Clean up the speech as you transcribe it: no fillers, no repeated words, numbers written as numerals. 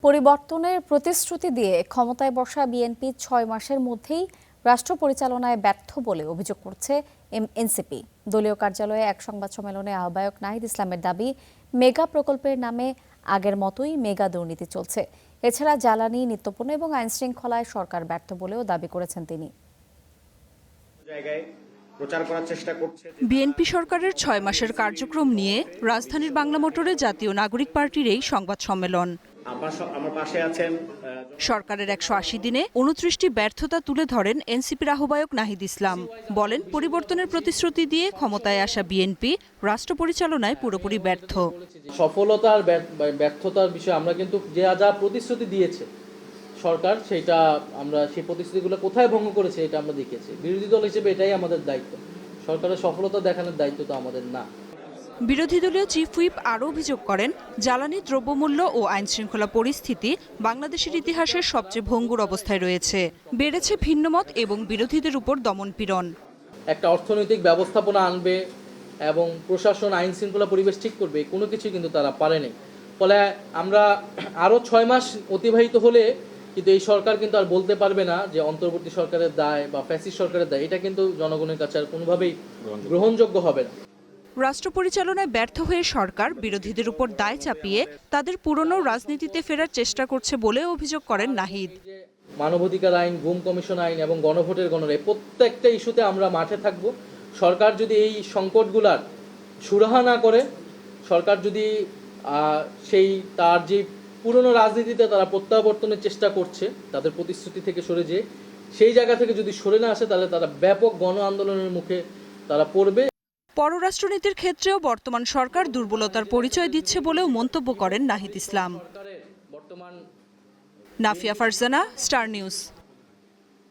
পরিবর্তনের প্রতিশ্রুতি দিয়ে ক্ষমতায় বসা বিএনপি ৬ মাসের মধ্যেই রাষ্ট্র পরিচালনায় ব্যর্থ বলে অভিযোগ করছে এনসিপি। দলীয় কার্যালয়ে এক সংবাদ সম্মেলনে আহ্বায়ক নাহিদ ইসলামের দাবি, মেগা প্রকল্পের নামে আগের মতোই মেগা দুর্নীতি চলছে। এছাড়া জ্বালানি, নিত্যপণ্য এবং আইনশৃঙ্খলায় সরকার ব্যর্থ বলেও দাবি করেছেন তিনি। বিএনপি সরকারের ৬ মাসের কার্যক্রম নিয়ে রাজধানীর বাংলা মোটরে জাতীয় নাগরিক পার্টির এই সংবাদ সম্মেলন। সরকারের ১৮০ দিনে ২৯টি ব্যর্থতা তুলে ধরেন এনসিপির আহ্বায়ক নাহিদ ইসলাম। বলেন, পরিবর্তনের প্রতিশ্রুতি দিয়ে ক্ষমতায় আসা বিএনপি রাষ্ট্র পরিচালনায় পুরোপুরি ব্যর্থ। সফলতার ব্যর্থতার বিষয়ে আমরা কিন্তু যা প্রতিশ্রুতি দিয়েছে সরকার, সেটা আমরা সেই প্রতিশ্রুতিগুলো কোথায় ভঙ্গ করেছে এটা আমরা দেখিয়েছি। বিরোধী দল হিসেবে এটাই আমাদের দায়িত্ব। সরকারের সফলতা দেখানোর দায়িত্ব তো আমাদের না। বিরোধী দলীয় চিফ হুইপ আরও অভিযোগ করেন, জ্বালানি, দ্রব্যমূল্য ও আইনশৃঙ্খলা পরিস্থিতি বাংলাদেশের ইতিহাসের সবচেয়ে ভঙ্গুর অবস্থায় রয়েছে। বেড়েছে ভিন্নমত এবং বিরোধীদের উপর দমনপীড়ন। একটা অর্থনৈতিক ব্যবস্থাপনা আনবে এবং প্রশাসন, আইন শৃঙ্খলা পরিবেশ ঠিক করবে, কোনো কিছু কিন্তু তারা পারেনি। ফলে আমরা আরও ৬ মাস অতিবাহিত হলে কিন্তু এই সরকার কিন্তু আর বলতে পারবে না যে অন্তর্বর্তী সরকারের দায় বা ফ্যাসিস্ট সরকারের দায়। এটা কিন্তু জনগণের কাছে আর কোনোভাবেই গ্রহণযোগ্য হবে না। রাষ্ট্র পরিচালনায় ব্যর্থ হয়ে সরকার বিরোধীদের উপর দায় চাপিয়ে তাদের পুরনো রাজনীতিতে ফেরার চেষ্টা করছে বলে অভিযোগ করেন নাহিদ। মানবাধিকার আইন, গুম কমিশন আইন এবং গণভোটের গণরায় প্রত্যেকটা ইস্যুতে আমরা মাঠে থাকব। সরকার যদি এই সংকটগুলার সুরাহা না করে, সরকার যদি তার যে পুরনো রাজনীতিতে তারা প্রত্যাবর্তনের চেষ্টা করছে, তাদের প্রতিশ্রুতি থেকে সরে যেয়ে সেই জায়গা থেকে যদি সরে না আসে, তাহলে তারা ব্যাপক গণ আন্দোলনের মুখে তারা পড়বে। পররাষ্ট্রনীতির ক্ষেত্রেও বর্তমান সরকার দুর্বলতার পরিচয় দিচ্ছে বলেও মন্তব্য করেন নাহিদ ইসলাম। Nafia Farzana, Star news.